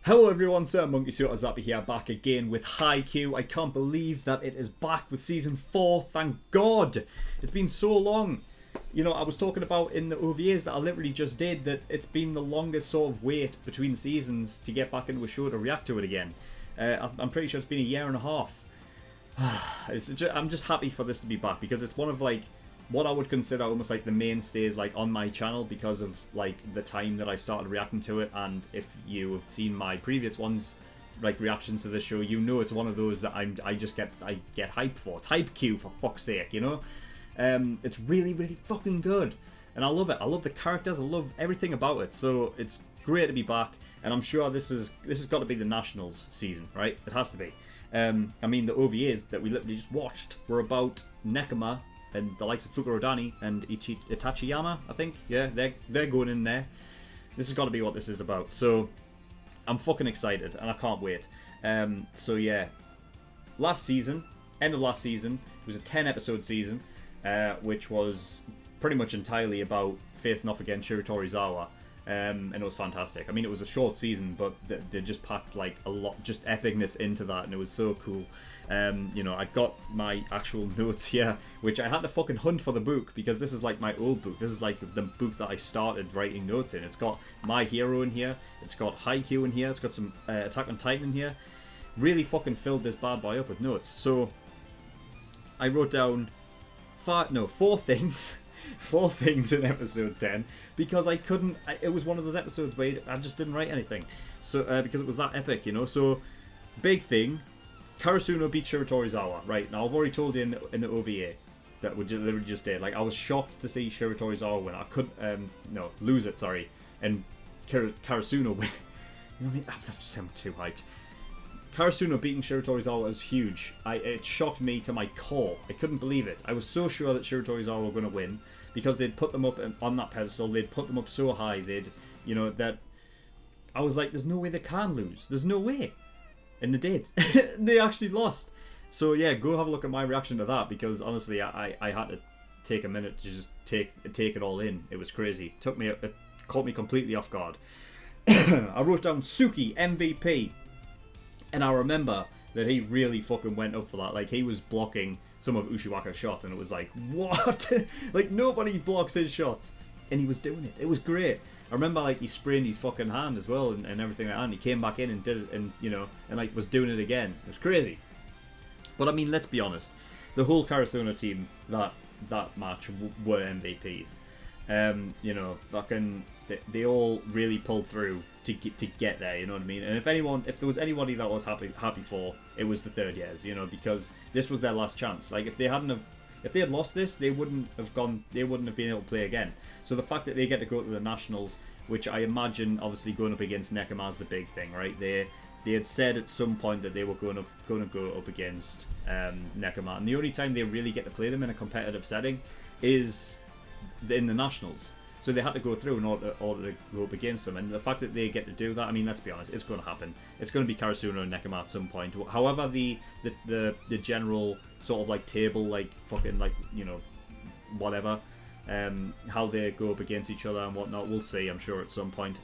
Hello everyone, SirMonkeySuit Zappy here, back again with Haikyuu. I can't believe that it is back with season 4, thank God! It's been so long. You know, I was talking about in the OVAs that I literally just did that it's been the longest sort of wait between seasons to get back into a show to react to it again. I'm pretty sure it's been a year and a half. I'm just happy for this to be back because it's one of like what I would consider almost like the mainstays like on my channel because of like the time that I started reacting to it. And if you have seen my previous ones, like reactions to this show, you know it's one of those that I get hyped for. It's Haikyuu, for fuck's sake, you know. It's really fucking good, and I love it. I love the characters. I love everything about it. So it's great to be back, and I'm sure this has got to be the Nationals season, right? It has to be. I mean, the OVAs that we literally just watched were about Nekoma and the likes of Fukurodani and Itachiyama, I think. Yeah, they're going in there. This has got to be what this is about. So I'm fucking excited, and I can't wait. So yeah, last season, end of last season, it was a 10-episode season, which was pretty much entirely about facing off against Shiratorizawa. And it was fantastic. I mean, it was a short season, but they just packed like a lot, just epicness into that, and it was so cool. You know, I got my actual notes here, which I had to fucking hunt for the book because this is like my old book. This is like the book that I started writing notes in. It's got My Hero in here. It's got Haikyuu in here. It's got some Attack on Titan in here. Really fucking filled this bad boy up with notes. So I wrote down four things. Four things in episode 10 because I couldn't. It was one of those episodes where I just didn't write anything. So because it was that epic, you know. So big thing, Karasuno beat Shiratorizawa. Right now, I've already told you in the OVA that we literally just did. Like I was shocked to see Shiratorizawa win. I couldn't lose it. Sorry, and Karasuno win. You know what I mean? I'm too hyped. Karasuno beating Shiratorizawa was huge. It shocked me to my core. I couldn't believe it. I was so sure that Shiratorizawa were going to win because they'd put them up on that pedestal. They'd put them up so high. That I was like, there's no way they can lose. There's no way. And they did. They actually lost. So yeah, go have a look at my reaction to that because honestly, I had to take a minute to just take it all in. It was crazy. It caught me completely off guard. I wrote down Suki MVP. And I remember that he really fucking went up for that. Like, he was blocking some of Ushiwaka's shots, and it was like, what? Like, nobody blocks his shots. And he was doing it. It was great. I remember, like, he sprained his fucking hand as well and everything like that. And he came back in and did it, and, you know, and, like, was doing it again. It was crazy. But, I mean, let's be honest. The whole Karasuno team, that match, were MVPs. You know, fucking, they all really pulled through to get there, you know what I mean? And if there was anybody that was happy for, it was the third years, you know, because this was their last chance. Like if they had lost this, they wouldn't have been able to play again. So the fact that they get to go to the Nationals, which I imagine obviously going up against Nekoma is the big thing, right? They had said at some point that they were going to go up against Nekoma, and the only time they really get to play them in a competitive setting is in the Nationals. So they had to go through in order to go up against them. And the fact that they get to do that, I mean, let's be honest, it's going to happen. It's going to be Karasuno and Nekoma at some point. However, the general sort of like table, like fucking like, you know, whatever, how they go up against each other and whatnot, we'll see, I'm sure, at some point.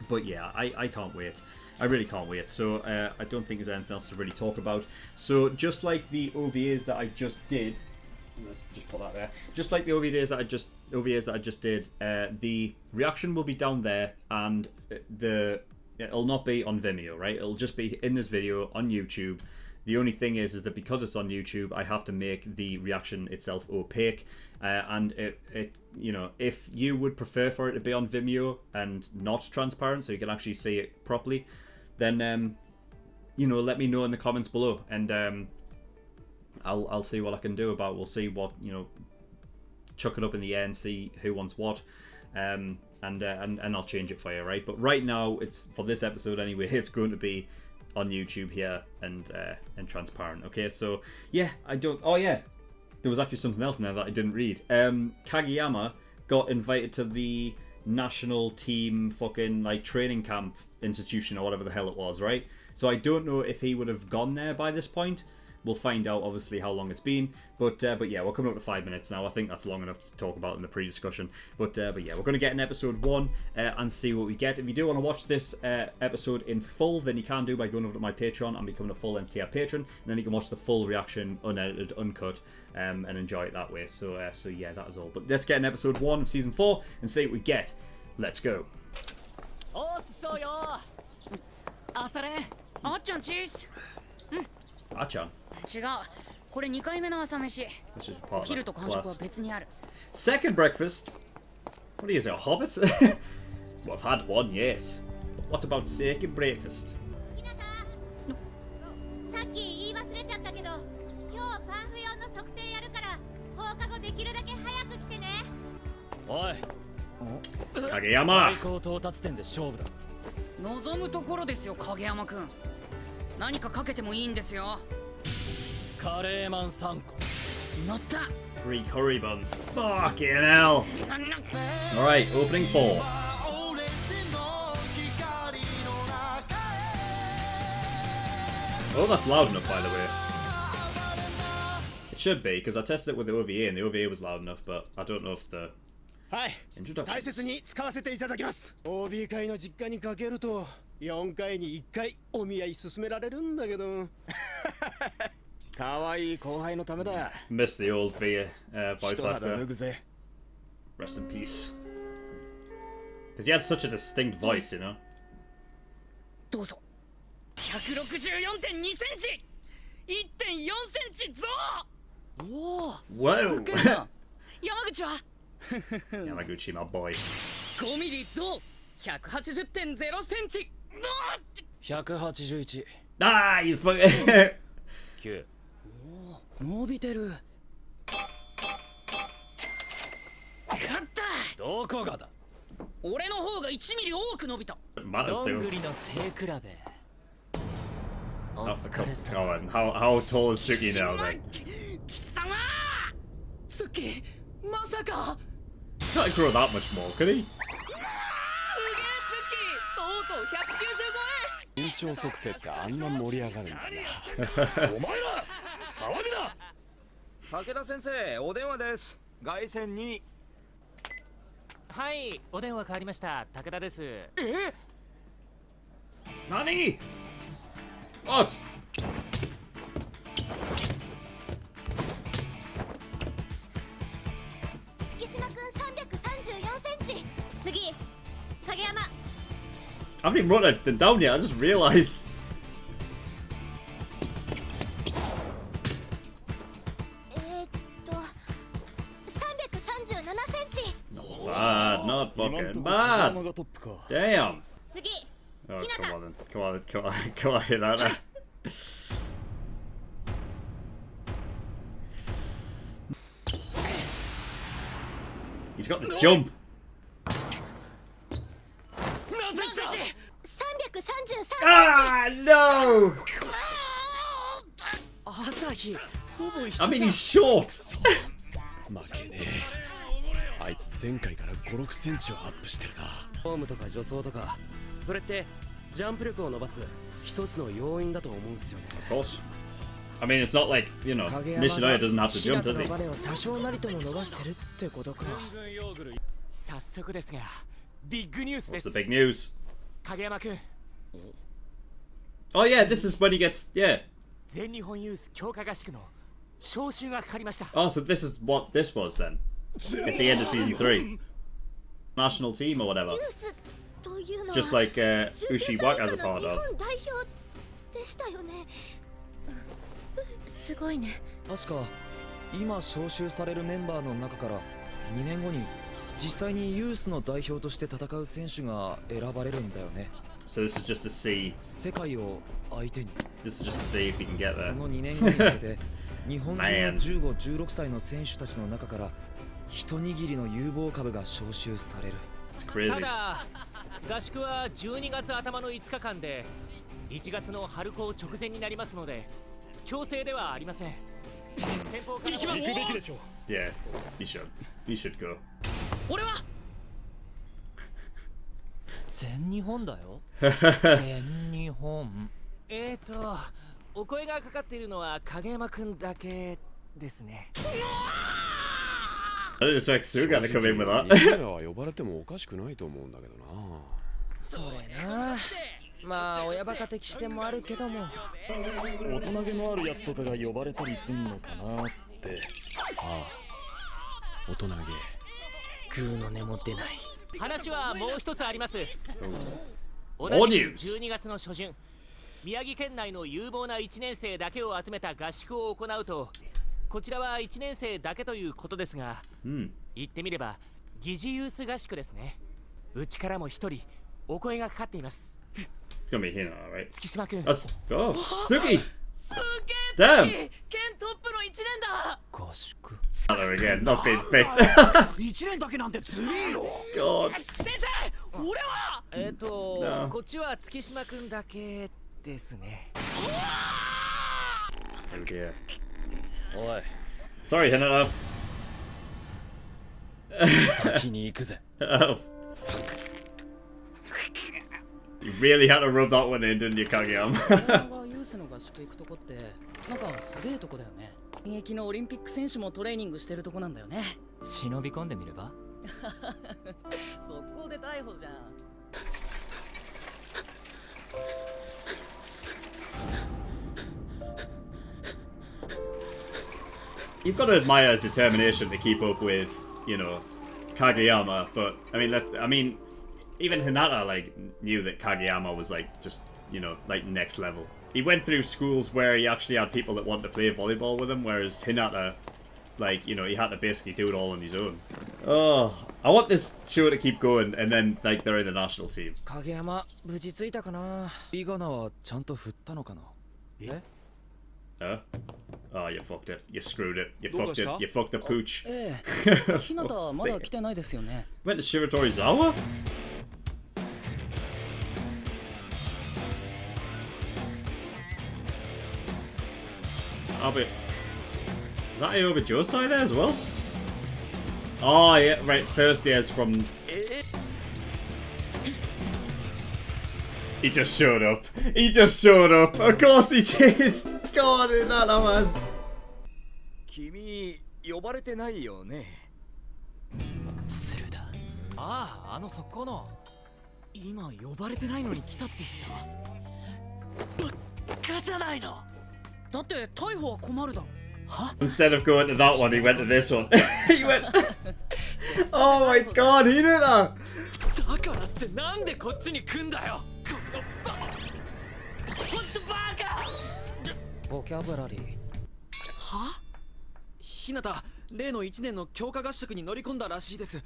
But yeah, I can't wait. I really can't wait. So I don't think there's anything else to really talk about. So just like the OVAs that I just did, let's just put that there. Just like the OVAs that I just did, the reaction will be down there, and it'll not be on Vimeo, right? It'll just be in this video on YouTube. The only thing is that because it's on YouTube, I have to make the reaction itself opaque, and it you know, if you would prefer for it to be on Vimeo and not transparent, so you can actually see it properly, then you know, let me know in the comments below, and I'll see what I can do about it. We'll see what, you know, chuck it up in the air and see who wants what, and I'll change it for you, right? But right now, it's for this episode anyway. It's going to be on YouTube here and transparent. Okay, so yeah, oh yeah, there was actually something else in there that I didn't read. Kageyama got invited to the national team fucking like training camp institution or whatever the hell it was, right? So I don't know if he would have gone there by this point. We'll find out, obviously, how long it's been. But yeah, we're coming up to 5 minutes now. I think that's long enough to talk about in the pre-discussion. But yeah, we're going to get in episode 1 and see what we get. If you do want to watch this episode in full, then you can do by going over to my Patreon and becoming a full-length tier patron. And then you can watch the full reaction, unedited, uncut, and enjoy it that way. So yeah, that is all. But let's get in episode 1 of season 4 and see what we get. Let's go. あっちゃんチーズ。Achan. 違う。これ2回目の朝飯。 This is お part of 昼 the と間食は class. 別にある。 Second breakfast? What is it, a hobbit? Well, I've had one, yes. What about second breakfast? さっき言い忘れちゃったけど、今日パンフ用の測定やるから放課後できるだけ早く来てね。おい Kageyama! 最高到達点で勝負だ。望むところですよ、影山くん。何かかけてもいいんですよ。カレーマン3個。乗った。 Three curry buns. Fucking hell! Alright, opening 4. Oh, that's loud enough, by the way. It should be, because I tested it with the OVA, and the OVA was loud enough, but I don't know if the はい、大切 introductions... に使わせていただきます。 OB 会の実家にかけると4回に1回お見合い勧められるんだけど可愛い後輩のためだ。 Missed the old VA voice 一肌脱 actor. ぐぜ。 Rest in peace. Because he had such a distinct voice, you know? どうぞ。164.2 センチ。1.4センチ増。おお。 Whoa! すっげえな。山口は Yamaguchi, my boy. 5ミリ増。180.0 センチ。 181。Ah, he's fucking... 9。伸びてる。勝った。どこがだ。俺の方が1ミリ多く伸びた。 Matters どん to ぐ him. りの背比べ。お Oh, 疲 come れ on. 様。How tall is Suki now, then? 貴様。ツッキー、まさか。 Can't grow that much more, could he? すげえツッキー。とうとう190超え。延長測定ってあんな盛り上がるんだな。お前ら騒ぐな。武田先生、お電話です。凱旋に。はい、お電話変わりました。武田です。Nani? What? 月島くん334センチ。次、影山。 I haven't even wrote anything down yet, I just realised. 337センチ。 Bad, not fucking bad. がトップか。 Damn. 次、 Oh, Hinata. come on then. Come on, come on, come on, Hinata. He's got the jump. 333。 Ah, no! 朝日、ほぼ一 I 緒 mean, じゃん。 he's short. 負けねえ。あいつ前回から5、6センチはアップしてるな。フォームとか助走とか、それってジャンプ力を伸ばす一つの要因だと思うんですよね。 Of course. I mean, it's not like, you know, Nishinoya doesn't have to jump, does の he? バネを多少なりとも伸ばしてるってことか。早速ですが、ビッグニュースで What's す the。big news? 影山くん、 Oh yeah, this is when he gets, yeah. 全日本ユース強化合宿の招集がかかりました。 Oh, so this is what this was then. At the end of season 3. National team or whatever. ユースというのは Just like 19 Ushi 歳 Wak 以 as 下 a の part 日 of. 本代表でしたよね。すごいね。確か今招集されるメンバーの中から2年後に実際にユースの代表として戦う選手が選ばれるんだよね。 So this is just to see. 世界を相手に。 This is just to see if he can get そ there. の2年後に向けて日本人の Man. 15、16歳の選手たちの中から一握りの有望株が招集される。 It's た crazy. だ、合宿は12月頭の5日間で、1月の春高直前になりますので、強制ではありません。先方から行くべきでしょう。 Yeah, he should. He should go. 俺は全日本だよ。全日本。お声がかかっているのは影山くんだけですね。I didn't expect Suga to come in with that. 彼らは呼ばれてもおかしくないと思うんだけどな。それな。まあ親バカ的視点もあるけども、大人げのあるやつとかが呼ばれたりすんのかなって。ああ、大人げ。グーの根も出ない。話はもう一つあります。同じく12月の初旬、宮城県内の有望な1年生だけを集めた合宿を行うと、こちらは1年生だけということですが、言ってみれば疑似ユース合宿ですね。うちからも一人お声がかかっています。It's gonna be Hinata, right? 月島くん。That's oh, Suki. すげえ Damn. 県トップの1年だ。合宿。Another again, not being picked. 1年だけなんてずるいよ。God. 先生、俺はこっちは月島くんだけですね。Oh dear. おい、 Sorry, Hinata. 先に行くぜ。Oh. You really had to rub that one in, didn't you, Kageyama? ユースの合宿行くとこってなんかすげえとこだよね。現役のオリンピック選手もトレーニングしてるとこなんだよね。忍び込んでみれば。速攻で逮捕じゃん。You've got to admire his determination to keep up with, you know, Kageyama. But I mean, even Hinata like knew that Kageyama was like just, you know, like next level. He went through schools where he actually had people that wanted to play volleyball with him, whereas Hinata, like, you know, he had to basically do it all on his own. Oh, I want this show to keep going, and then like they're in the national team. 影山無事ついたかな。ビガナはちゃんと振ったのかな。え？ Oh, you fucked it. You screwed it. You fucked it. You fucked the pooch. ええ、ひなたはまだ来てないですよね。Went to Shiratorizawa? Oh, but... Is that Aoba Josai there as well? Oh, yeah, right. First year's from... He just showed up. He just showed up. Of course he did. God, Hinata, man. 君呼ばれてないよね。スルだ。ああ、あの速攻の。今呼ばれてないのに来たって言った。バカじゃないの。だって逮捕は困るだろ。Instead of going to that one, he went to this one. He went... Oh my god, Hinata! だからってなんでこっちに来んだよ。ほんとバカ。ボキャブラリー。は？ひなた、例の1年の強化合宿に乗り込んだらしいです。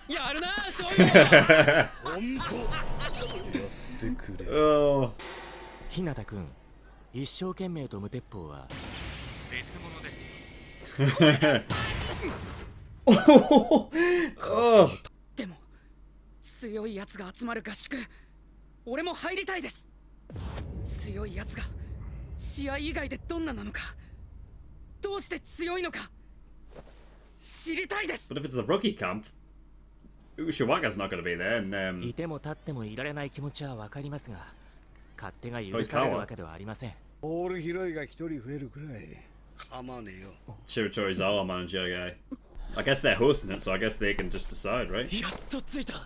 やるな、そういうほんと。やってくれ。Oh. ひなたくん、一生懸命と無鉄砲は別物ですよ。Oh. でも強いやつが集まる合宿、俺も入りたいです。強いやつが試合以外でどんななのか、どうして強いのか知りたいです。 But if it's the rookie camp, Ushiwaka's not going to be there, and いても立ってもいられない気持ちはわかりますが、勝手が許されるわけではありません。ボール拾いが一人増えるくらい構わねえよ。 Shiratorizawa manager guy. I guess they're hosting it, so I guess they can just decide, right? やっとついた。カ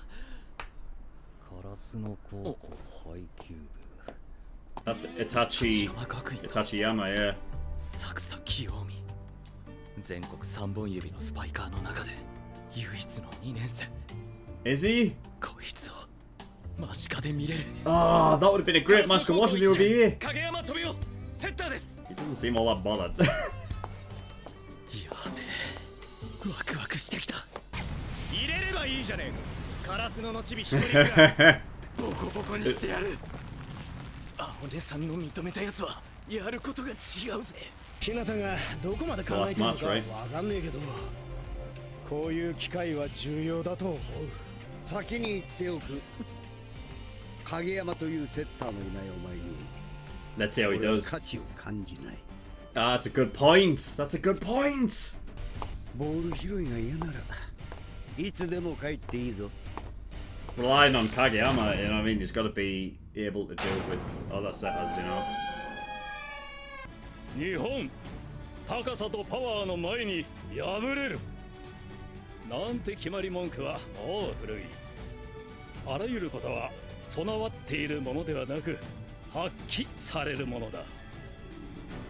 ラスの高校ハイキュー部。 That's Itachi Yama, yeah. サクサ清美。全国3本指のスパイカーの中で唯一の2年生。 Is he? こいつを間近で見れる。 Oh, that would have been a great match to watch in the OVA. 影山飛びをセッターです。 He doesn't seem all that bothered. やべえ、ワクワクしてきた。入れればいいじゃねえか。カラスののちび一人ぐらいボコボコにしてやる。あお姉さんの認めたやつはやることが違うぜ。ひなたがどこまで考えてるのかわかんねえけど、こういう機会は重要だと思う。先に言っておく。影山というセッターのいないお前に Let's see how he does. 価値を感じない。 Ah, that's a good point. That's a good point. ボール拾いが嫌ならいつでも帰っていいぞ。 Relying on Kageyama, you know what I mean? He's got to be able to do with other setters, you know. 日本高さとパワーの前に敗れるなんて決まり文句はもう古いあらゆることは備わっているものではなく発揮されるものだ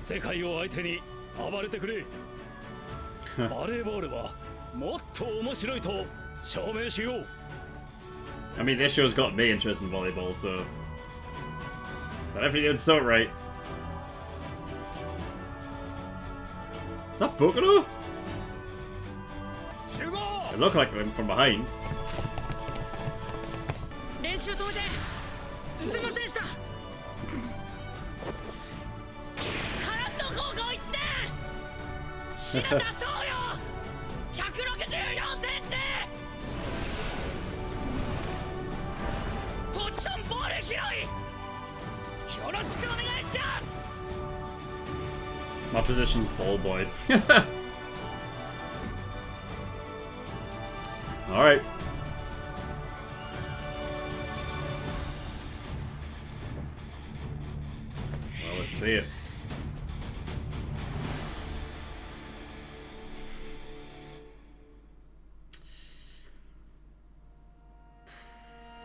世界を相手に暴れてくれバレーボールはもっと面白いと証明しよう I mean, this show's got me interested in volleyball, so... But everything did so right. Is that Bokuno? It looked like him from behind. 練習止めてすいませんでしたカラスの高校1年日向翔陽164センチポジションボール拾いよろしくお願いします My position's ball boy. Alright. Well, let's see it.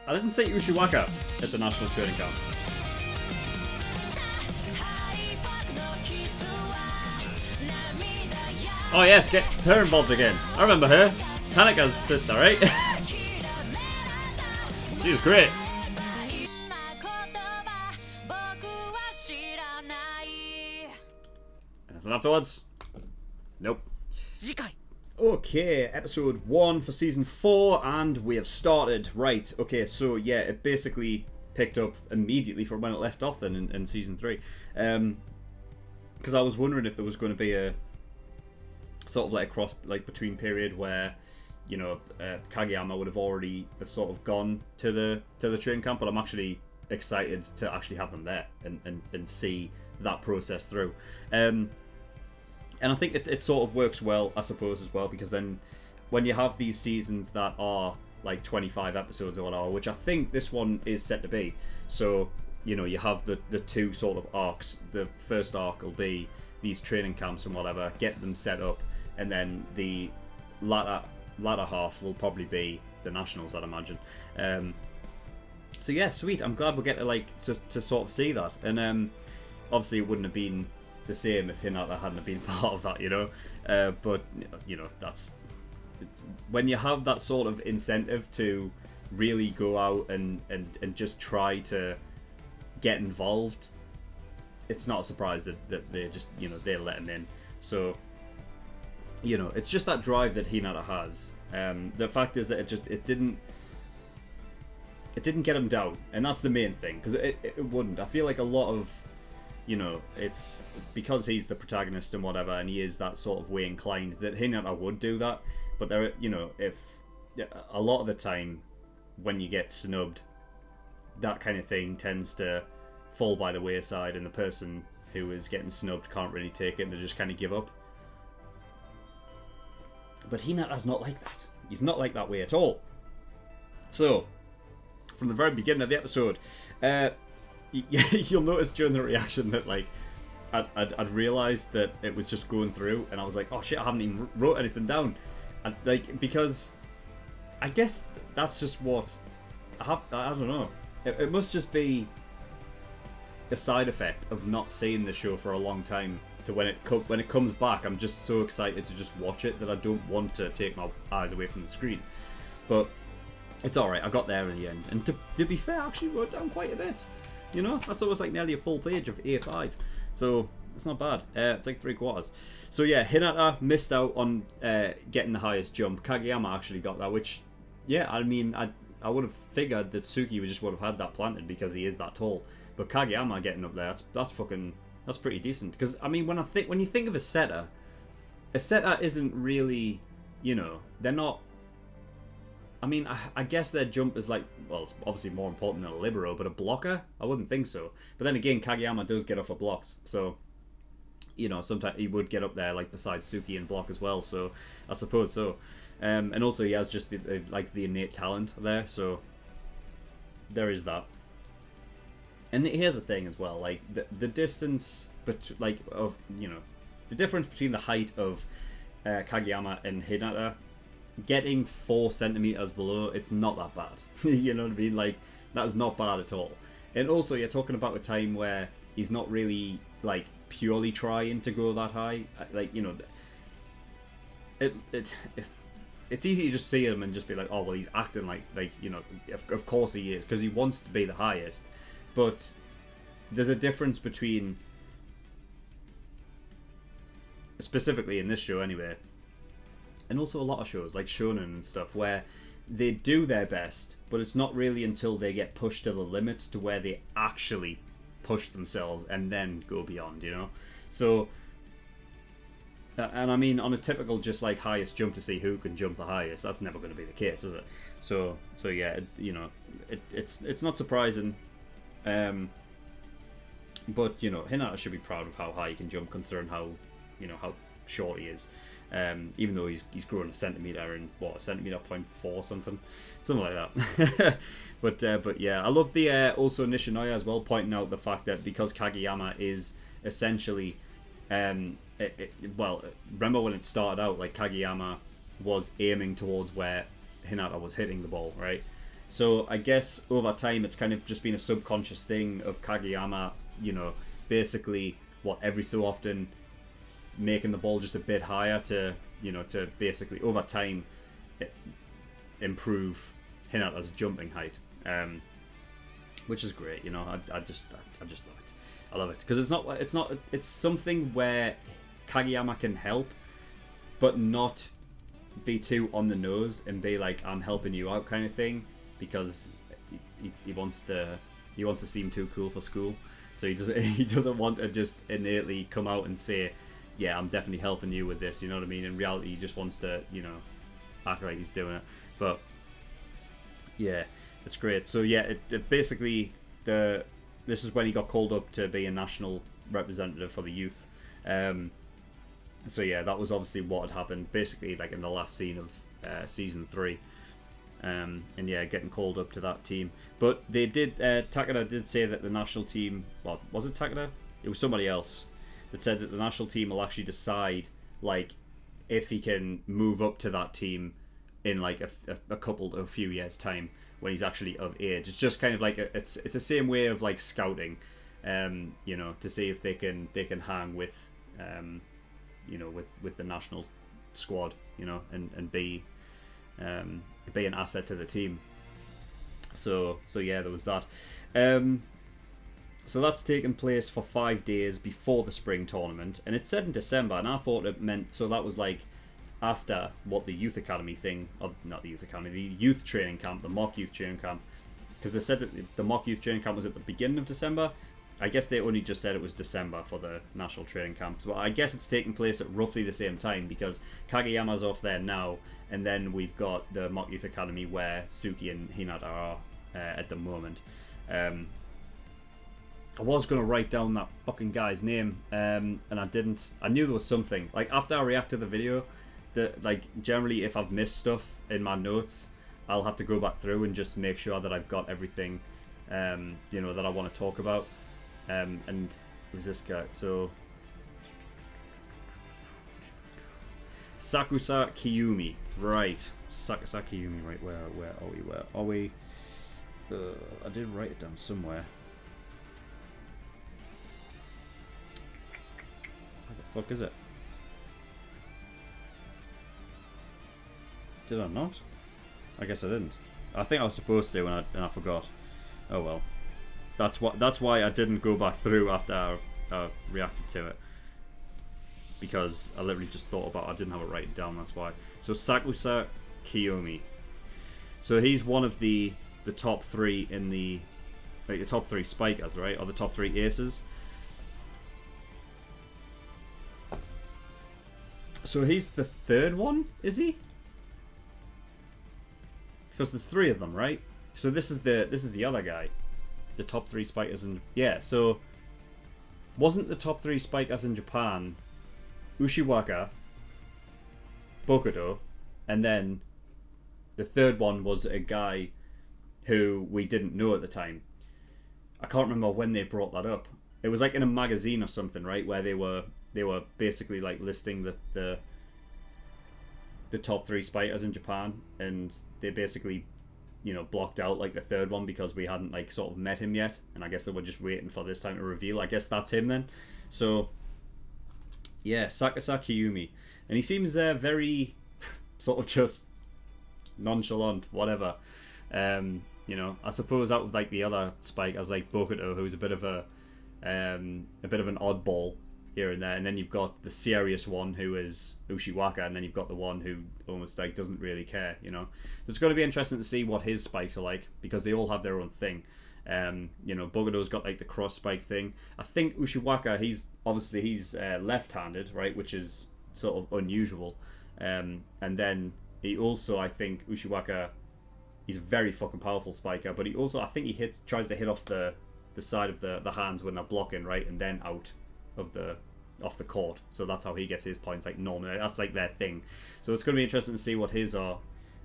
I didn't see Ushiwaka at the national training camp. Oh yes, get her involved again. I remember her. Tanaka's sister, right? She was great. Anything afterwards? Nope. Okay, episode 1 for season 4, and we have started. Right, okay, so yeah, it basically picked up immediately from when it left off then in season 3. Because I was wondering if there was going to be a sort of like a cross, like between period where, you know, Kageyama would have already have sort of gone to the training camp, but I'm actually excited to actually have them there and see that process through. And I think it sort of works well, I suppose, as well, because then when you have these seasons that are like 25 episodes or whatever, which I think this one is set to be, so, you know, you have the two sort of arcs. The first arc will be these training camps and whatever, get them set up, and then the latter half will probably be the nationals, I'd imagine. So yeah, sweet. I'm glad we get to sort of see that, and obviously it wouldn't have been the same if Hinata hadn't been part of that, you know. But you know, it's when you have that sort of incentive to really go out and just try to get involved, it's not a surprise that they just, you know, they let him in. So, you know, it's just that drive that Hinata has. The fact is that it didn't get him down, and that's the main thing, because it wouldn't. I feel like a lot of, you know, it's because he's the protagonist and whatever, and he is that sort of way inclined, that Hinata would do that. But there, you know, if a lot of the time when you get snubbed, that kind of thing tends to fall by the wayside, and the person who is getting snubbed can't really take it, and they just kind of give up. But Hinata's not like that. He's not like that way at all. So, from the very beginning of the episode, you'll notice during the reaction that, like, I'd realised that it was just going through, and I was like, oh shit, I haven't even wrote anything down. Because I guess that's just what I don't know. It must just be a side effect of not seeing the show for a long time. To when it comes back, I'm just so excited to just watch it that I don't want to take my eyes away from the screen. But it's alright, I got there in the end. And to be fair, I actually wrote down quite a bit. You know, that's almost like nearly a full page of A5. So, it's not bad. It's like 3/4. So yeah, Hinata missed out on getting the highest jump. Kageyama actually got that, which, yeah, I mean, I would have figured that Suki just would have had that planted because he is that tall. But Kageyama getting up there, that's pretty decent. Because, I mean, when you think of a setter isn't really, you know, they're not. I mean, I guess their jump is like, well, it's obviously more important than a libero, but a blocker? I wouldn't think so. But then again, Kageyama does get off of blocks, so, you know, sometimes he would get up there, like, besides Suki and block as well, so I suppose so. And also he has just, the innate talent there, so there is that. And here's the thing as well, like the distance, but like of the difference between the height of Kageyama and Hinata, getting 4 centimeters below, it's not that bad. You know what I mean? Like that is not bad at all. And also, you're talking about a time where he's not really like purely trying to go that high. Like it's easy to just see him and just be like, oh well, he's acting like of course he is, because he wants to be the highest. But there's a difference between, specifically in this show anyway, and also a lot of shows like Shonen and stuff, where they do their best, but it's not really until they get pushed to the limits to where they actually push themselves and then go beyond, So, and I mean, on a typical just like highest jump to see who can jump the highest, that's never going to be the case, is it? So yeah, it's not surprising. But Hinata should be proud of how high he can jump, considering how how short he is. Even though he's grown a centimeter in a centimeter 0.4 something like that. but yeah, I love the also Nishinoya as well, pointing out the fact that because Kageyama is essentially well, remember when it started out, like Kageyama was aiming towards where Hinata was hitting the ball, right? So I guess over time it's kind of just been a subconscious thing of Kageyama, basically every so often making the ball just a bit higher to basically over time improve Hinata's jumping height, which is great. I just love it. I love it because it's something where Kageyama can help, but not be too on the nose and be like, I'm helping you out kind of thing, because he wants to seem too cool for school. So he doesn't want to just innately come out and say, yeah, I'm definitely helping you with this, you know what I mean? In reality, he just wants to, act like he's doing it. But yeah, it's great. So yeah, it basically this is when he got called up to be a national representative for the youth. So yeah, that was obviously what had happened, basically like in the last scene of season 3. And yeah, getting called up to that team. But they did, Takeda did say that the national team, well, was it Takeda? It was somebody else that said that the national team will actually decide, like, if he can move up to that team in like a few years time when he's actually of age. It's just kind of like it's the same way of like scouting, to see if they can hang with, with the national squad, and be an asset to the team. So yeah, there was that. So that's taken place for 5 days before the spring tournament, and it said in December, and I thought it meant, so that was like after what the youth academy thing, or not the youth academy, the youth training camp, the mock youth training camp, because they said that the mock youth training camp was at the beginning of December. I guess they only just said it was December for the national training camp, but I guess it's taking place at roughly the same time, because Kageyama's off there now, and then we've got the mock youth academy where Suki and Hinata are at the moment. I was going to write down that fucking guy's name, and I didn't. I knew there was something. Like, after I react to the video, generally if I've missed stuff in my notes, I'll have to go back through and just make sure that I've got everything, that I want to talk about. And it was this guy. So, Sakusa Kiyumi. Right. Sakusa Kiyumi. Right, where are we? I did write it down somewhere. Where the fuck is it? Did I not? I guess I didn't. I think I was supposed to, and I forgot. Oh well. That's why I didn't go back through after I reacted to it, because I literally just thought about it. I didn't have it written down. That's why. So Sakusa Kiyomi. So he's one of the top 3 in the top 3 spikers, right, or the top 3 aces. So he's the 3rd one, is he? Because there's 3 of them, right? So this is the other guy. The top 3 spikers in... Yeah, so... Wasn't the top 3 spikers in Japan Ushiwaka, Bokudo, and then the 3rd one was a guy who we didn't know at the time. I can't remember when they brought that up. It was like in a magazine or something, right? Where they were basically like listing the top 3 spiders in Japan, and they basically, you know, blocked out like the third one because we hadn't like sort of met him yet, and I guess they were just waiting for this time to reveal. I guess that's him then. So yeah, Sakasa Kiyumi, and he seems very sort of just nonchalant, whatever. You know, I suppose out of like the other spikers like Bokuto, who's a bit of an oddball here and there, and then you've got the serious one who is Ushiwaka, and then you've got the one who almost like doesn't really care, you know. So it's going to be interesting to see what his spikes are like, because they all have their own thing. You know, Bokuto's got like the cross spike thing. I think Ushiwaka, he's left-handed, right, which is sort of unusual. And then he also, I think Ushiwaka, he's a very fucking powerful spiker, but he also, I think he tries to hit off the side of the hands when they're blocking, right, and then out of off the court. So that's how he gets his points, like normally. That's like their thing. So it's going to be interesting to see what his are,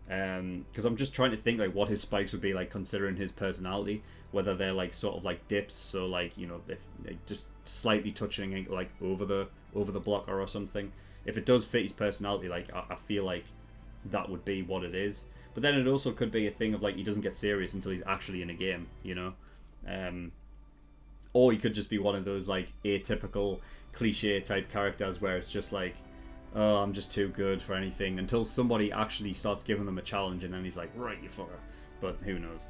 because I'm just trying to think like what his spikes would be like considering his personality, whether they're like sort of like dips, so like, you know, if they just slightly touching like over the blocker or something. If it does fit his personality, like I feel like that would be what it is. But then it also could be a thing of like he doesn't get serious until he's actually in a game, you know. Or he could just be one of those like atypical cliche type characters where it's just like, oh, I'm just too good for anything, until somebody actually starts giving them a challenge, and then he's like, right, you fucker. But who knows?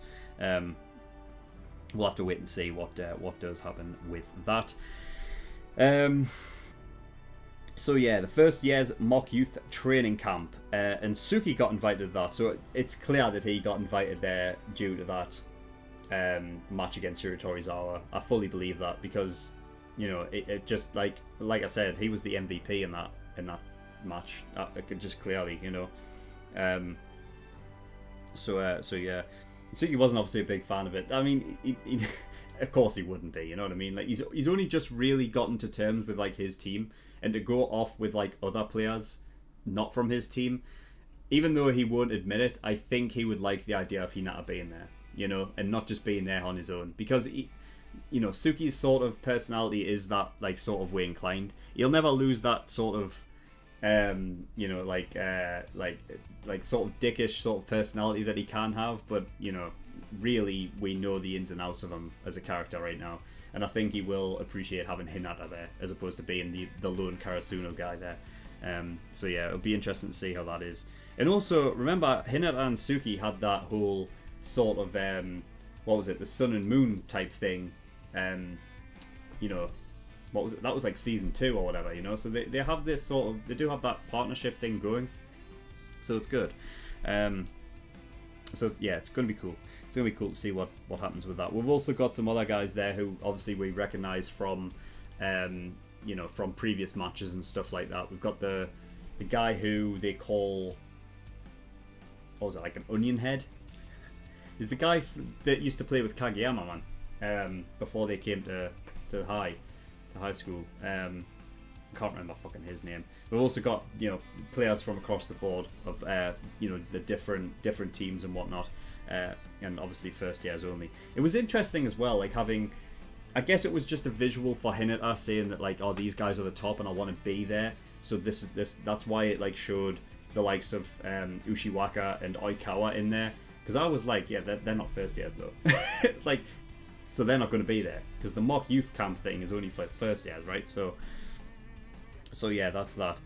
We'll have to wait and see what does happen with that. So yeah, the first year's mock youth training camp, and Suki got invited to that. So it's clear that he got invited there due to that match against Shiratorizawa. I fully believe that, because, you know, it just like I said, he was the MVP in that match. It could just clearly, you know. So yeah, Suki wasn't obviously a big fan of it. I mean, he of course he wouldn't be. You know what I mean? Like he's only just really gotten to terms with like his team, and to go off with like other players not from his team, even though he won't admit it, I think he would like the idea of Hinata being there, you know, and not just being there on his own, because he, you know, Suki's sort of personality is that like sort of way inclined. He'll never lose that sort of you know, like sort of dickish sort of personality that he can have, but, you know, really we know the ins and outs of him as a character right now, and I think he will appreciate having Hinata there as opposed to being the lone Karasuno guy there. So yeah, it'll be interesting to see how that is. And also remember, Hinata and Suki had that whole sort of what was it, the sun and moon type thing, you know, what was it, that was like season 2 or whatever, you know, so they have this sort of, they do have that partnership thing going, so it's good. So yeah, it's going to be cool. It's going to be cool to see what happens with that. We've also got some other guys there who obviously we recognise from you know, from previous matches and stuff like that. We've got the guy who they call, what was it, like an onion head? Is the guy that used to play with Kageyama, man, before they came to high school. Can't remember fucking his name. We've also got, you know, players from across the board of you know, the different teams and whatnot, and obviously first years only. It was interesting as well, like having, I guess it was just a visual for Hinata saying that like, oh, these guys are the top and I want to be there. So that's why it like showed the likes of Ushiwaka and Oikawa in there, because I was like, yeah, they're not first years though. Like, so they're not going to be there, because the mock youth camp thing is only for first years, right? So yeah, that's that.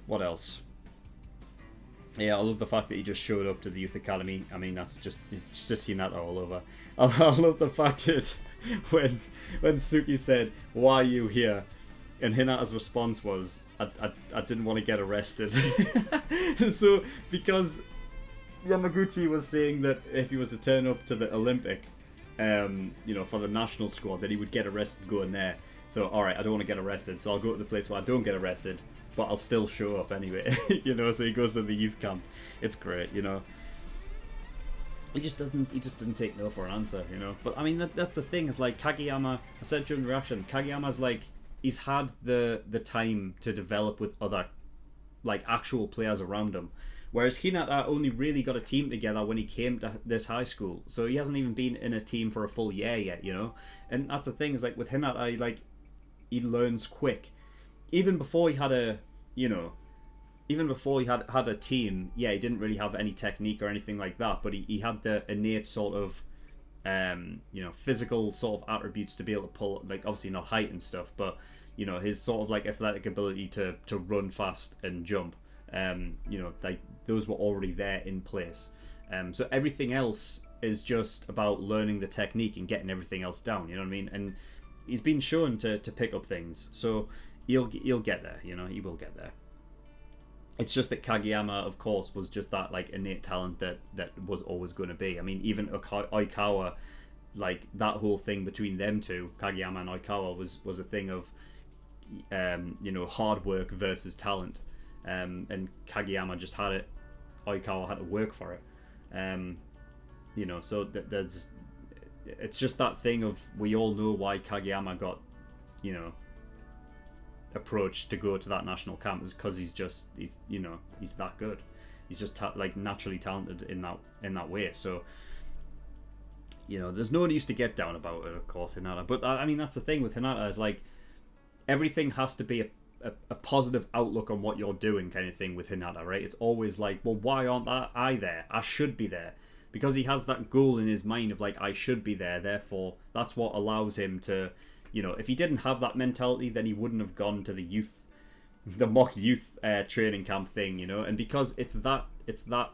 What else? Yeah, I love the fact that he just showed up to the youth academy. I mean, it's just Hinata all over. I love the fact that when Suki said, "Why are you here?" and Hinata's response was, I didn't want to get arrested. So, because Yamaguchi was saying that if he was to turn up to the Olympic, you know, for the national squad, that he would get arrested going there. So, alright, I don't want to get arrested, so I'll go to the place where I don't get arrested, but I'll still show up anyway. You know, so he goes to the youth camp. It's great, you know. He just doesn't take no for an answer, you know. But I mean, that's the thing, is like Kageyama, I said during the reaction, Kageyama's like, he's had the time to develop with other like actual players around him, Whereas Hinata only really got a team together when he came to this high school, so he hasn't even been in a team for a full year yet, you know. And that's the thing, is like with Hinata, like he learns quick. Even before he had a, you know, even before he had a team, yeah, he didn't really have any technique or anything like that, but he had the innate sort of, you know, physical sort of attributes to be able to pull, like obviously not height and stuff, but you know, his sort of like athletic ability to run fast and jump. You know, like those were already there in place. So everything else is just about learning the technique and getting everything else down. You know what I mean? And he's been shown to pick up things, so he'll get there. You know, he will get there. It's just that Kageyama, of course, was just that like innate talent that was always going to be. I mean, even Oikawa, like that whole thing between them two, Kageyama and Oikawa, was a thing of, you know, hard work versus talent. And Kageyama just had it. Oikawa had to work for it. You know, so there's, it's just that thing of, we all know why Kageyama got, you know, approached to go to that national camp, is because he's you know, he's that good. He's just like naturally talented in that way. So, you know, there's no use to get down about it, of course, Hinata. But I mean, that's the thing with Hinata, is like everything has to be a positive outlook on what you're doing, kind of thing with Hinata, right? It's always like, well, why aren't I there? I should be there. Because he has that goal in his mind of like, I should be there, therefore that's what allows him to, you know, if he didn't have that mentality, then he wouldn't have gone to the mock youth training camp thing, you know. And because it's that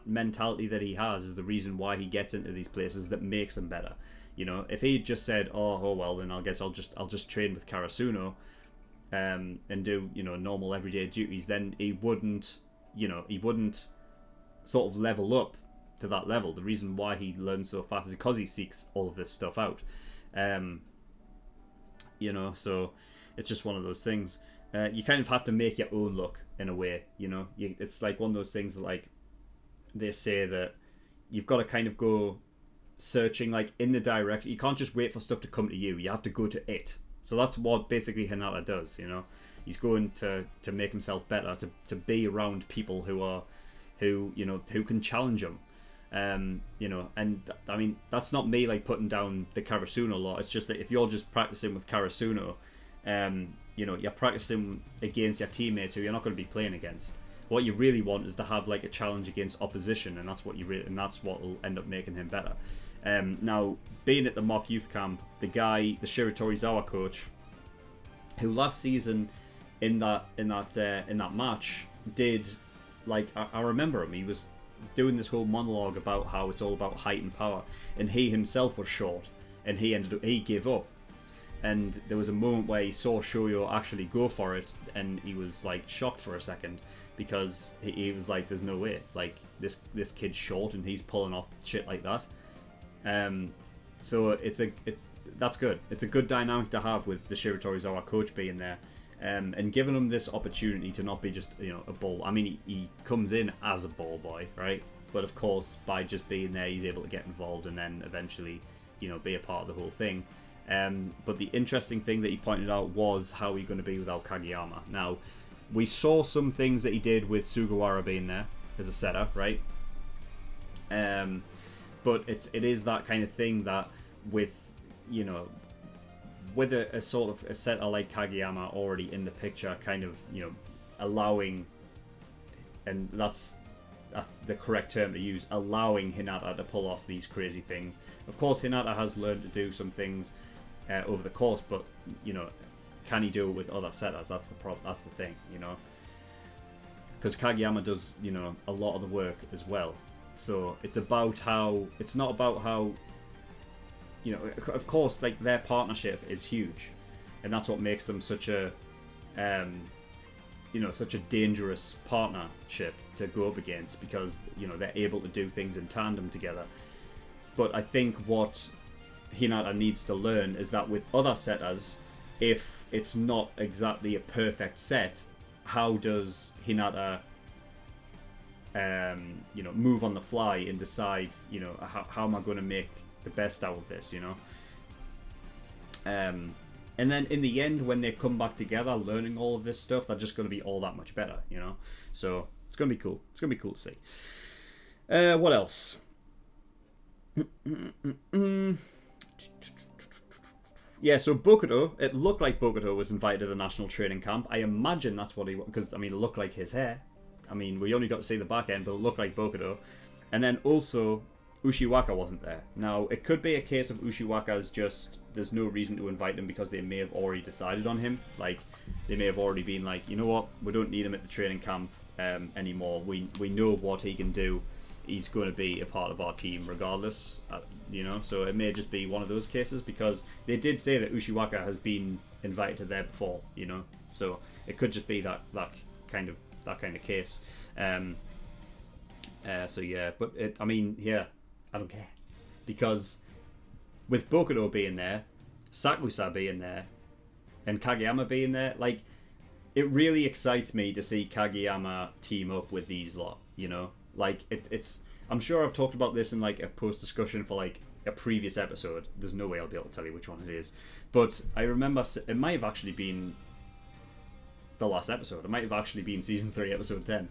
mentality that he has is the reason why he gets into these places that makes him better. You know, if he just said, oh well, then I guess I'll just train with Karasuno, and do, you know, normal everyday duties, then he wouldn't sort of level up to that level. The reason why he learns so fast is because he seeks all of this stuff out. You know, so it's just one of those things. You kind of have to make your own luck in a way, you know. It's like one of those things that, like, they say that you've got to kind of go searching, like, in the direction. You can't just wait for stuff to come to you. You have to go to it. So that's what basically Hinata does, you know. He's going to make himself better, to be around people who can challenge him. You know, and I mean, that's not me like putting down the Karasuno law. It's just that if you're just practicing with Karasuno, you know, you're practicing against your teammates who you're not going to be playing against. What you really want is to have like a challenge against opposition, and that's what that's what will end up making him better. Now, being at the mock youth camp, the Shiratorizawa coach, who last season in that match did, like, I remember him. He was doing this whole monologue about how it's all about height and power, and he himself was short, and he gave up. And there was a moment where he saw Shoyo actually go for it, and he was like shocked for a second, because he was like, "There's no way! Like this kid's short, and he's pulling off shit like that." So that's good. It's a good dynamic to have with the Shiratorizawa coach being there, and giving him this opportunity to not be just, you know, a ball. I mean, he comes in as a ball boy, right? But of course, by just being there, he's able to get involved and then eventually, you know, be a part of the whole thing. But the interesting thing that he pointed out was how he's going to be without Kageyama. Now, we saw some things that he did with Sugawara being there as a setter, right? But it is that kind of thing that with, you know, with a sort of a setter like Kageyama already in the picture, kind of, you know, allowing, and that's the correct term to use, allowing Hinata to pull off these crazy things. Of course, Hinata has learned to do some things over the course, but, you know, can he do it with other setters? That's the thing, you know, because Kageyama does, you know, a lot of the work as well. So it's not about how, you know, of course, like, their partnership is huge, and that's what makes them such a, you know, such a dangerous partnership to go up against, because, you know, they're able to do things in tandem together. But I think what Hinata needs to learn is that with other setters, if it's not exactly a perfect set, how does Hinata, you know, move on the fly and decide, you know, how am I going to make the best out of this, you know? And then in the end, when they come back together, learning all of this stuff, they're just going to be all that much better, you know? So It's gonna be cool. It's gonna be cool to see. What else? Yeah, so Bokuto, it looked like Bokuto was invited to the national training camp. I imagine that's what he... Because, I mean, it looked like his hair. I mean, we only got to see the back end, but it looked like Bokuto. And then also, Ushiwaka wasn't there. Now, it could be a case of Ushiwaka's just... There's no reason to invite him because they may have already decided on him. Like, they may have already been like, you know what? We don't need him at the training camp anymore. We know what he can do. He's going to be a part of our team regardless, you know, so it may just be one of those cases because they did say that Ushiwaka has been invited to there before, you know, so it could just be that kind of case. So yeah, but I mean, yeah, I don't care because with Bokuto being there, Sakusa being there, and Kageyama being there, like, it really excites me to see Kageyama team up with these lot, you know. Like, it's... I'm sure I've talked about this in, like, a post-discussion for, like, a previous episode. There's no way I'll be able to tell you which one it is. But I remember... It might have actually been the last episode. It might have actually been Season 3, Episode 10.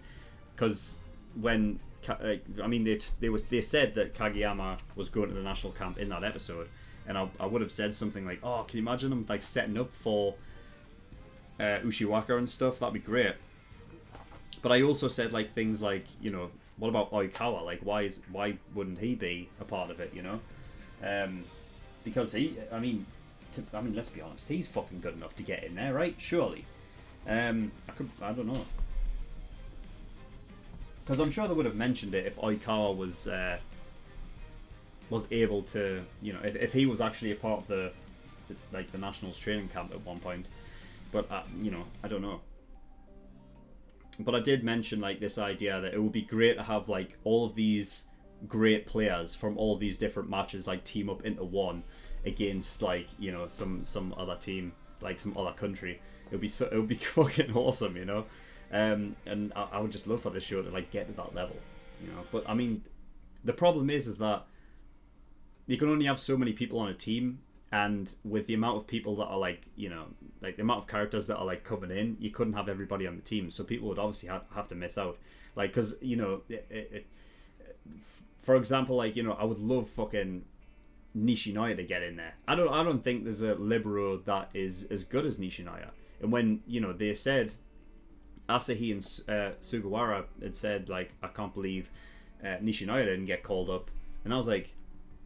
Because when... I mean, they said that Kageyama was going to the national camp in that episode. And I would have said something like, oh, can you imagine them, like, setting up for Ushiwaka and stuff? That'd be great. But I also said, like, things like, you know, what about Oikawa? Like, why wouldn't he be a part of it, you know? Because I mean, let's be honest, he's fucking good enough to get in there, right? Surely. I don't know. Because I'm sure they would have mentioned it if Oikawa was able to, you know, if he was actually a part of the Nationals training camp at one point. But, you know, I don't know. But I did mention, like, this idea that it would be great to have, like, all of these great players from all of these different matches, like, team up into one against, like, you know, some other team, like, some other country. It would be fucking awesome, you know. And I would just love for this show to, like, get to that level, you know. But I mean, the problem is that you can only have so many people on a team. And with the amount of people that are, like, you know, like the amount of characters that are, like, coming in, you couldn't have everybody on the team. So people would obviously have to miss out. Like, because, you know, for example, like, you know, I would love fucking Nishinoya to get in there. I don't think there's a libero that is as good as Nishinoya. And when, you know, they said, Asahi and Sugawara had said, like, I can't believe Nishinoya didn't get called up. And I was like,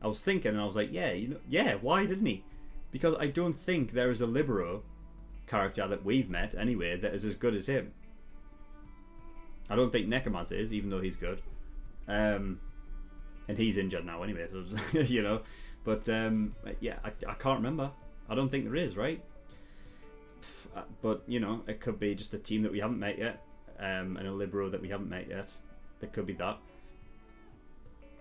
I was thinking, and I was like, yeah, you know, yeah, why didn't he? Because I don't think there is a libero character that we've met, anyway, that is as good as him. I don't think Nekoma's is, even though he's good. And he's injured now anyway, so, you know. But, yeah, I can't remember. I don't think there is, right? But, you know, it could be just a team that we haven't met yet, and a libero that we haven't met yet. It could be that.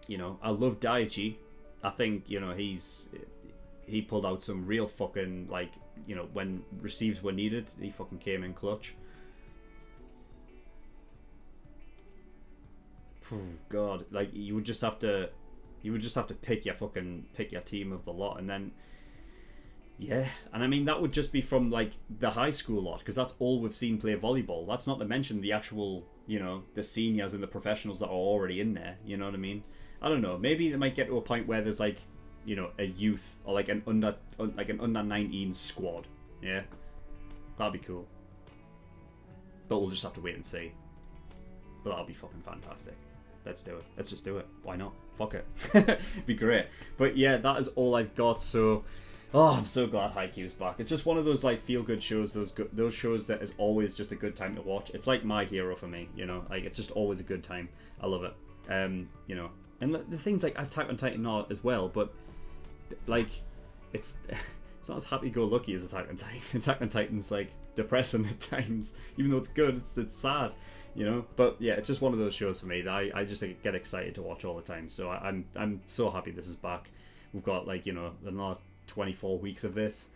You know, I love Daiichi. I think, you know, he pulled out some real fucking, like, you know, when receives were needed, he fucking came in clutch. God, like, you would just have to pick your team of the lot, and then, yeah, and I mean, that would just be from, like, the high school lot, because that's all we've seen play volleyball. That's not to mention the actual, you know, the seniors and the professionals that are already in there, you know what I mean? I don't know. Maybe they might get to a point where there's, like, you know, a youth or like an under 19 squad. Yeah, that'd be cool. But we'll just have to wait and see. But that'll be fucking fantastic. Let's do it. Let's just do it. Why not? Fuck it. Be great. But yeah, that is all I've got. So, oh, I'm so glad Haikyuu's back. It's just one of those, like, feel good shows. Those shows that is always just a good time to watch. It's like My Hero for me. You know, like, it's just always a good time. I love it. You know. And the things like Attack on Titan are as well, but, like, it's not as happy-go-lucky as Attack on Titan. Attack on Titan's, like, depressing at times. Even though it's good, it's sad, you know? But, yeah, it's just one of those shows for me that I just, like, get excited to watch all the time. So I'm so happy this is back. We've got, like, you know, another 24 weeks of this.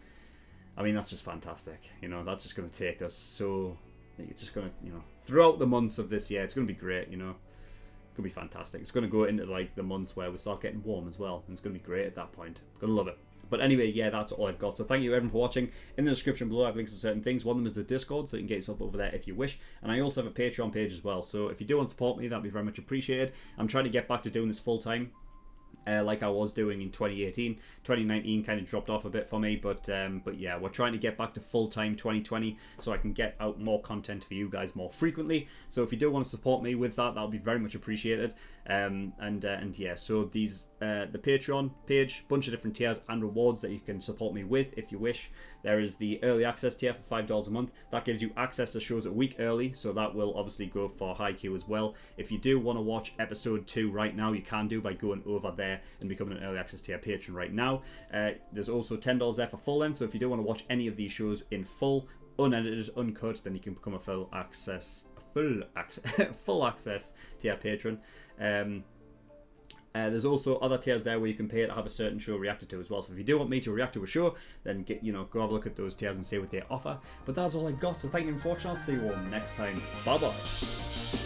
I mean, that's just fantastic. You know, that's just going to take us so... It's just going to, you know, throughout the months of this year, it's going to be great, you know? Gonna be fantastic. It's gonna go into like the months where we start getting warm as well, and it's gonna be great at that point. Gonna love it. But anyway, yeah, that's all I've got. So thank you everyone for watching. In the description below I have links to certain things. One of them is the Discord, so you can get yourself over there if you wish. And I also have a Patreon page as well. So if you do want to support me, that'd be very much appreciated. I'm trying to get back to doing this full time. Like I was doing in 2018. 2019 kind of dropped off a bit for me, but yeah, we're trying to get back to full-time 2020 so I can get out more content for you guys more frequently. So if you do want to support me with that, that'll be very much appreciated. And yeah, so these the Patreon page, bunch of different tiers and rewards that you can support me with if you wish. There is the early access tier for $5 a month. That gives you access to shows a week early, so that will obviously go for Haikyuu as well. If you do want to watch episode 2 right now, you can do by going over there and becoming an early access tier patron right now. There's also $10 there for full length, so if you do want to watch any of these shows in full, unedited, uncut, then you can become a full access tier patron. There's also other tiers there where you can pay to have a certain show reacted to as well. So if you do want me to react to a show, then go have a look at those tiers and see what they offer. But that's all I got. So thank you for watching. I'll see you all next time. Bye bye.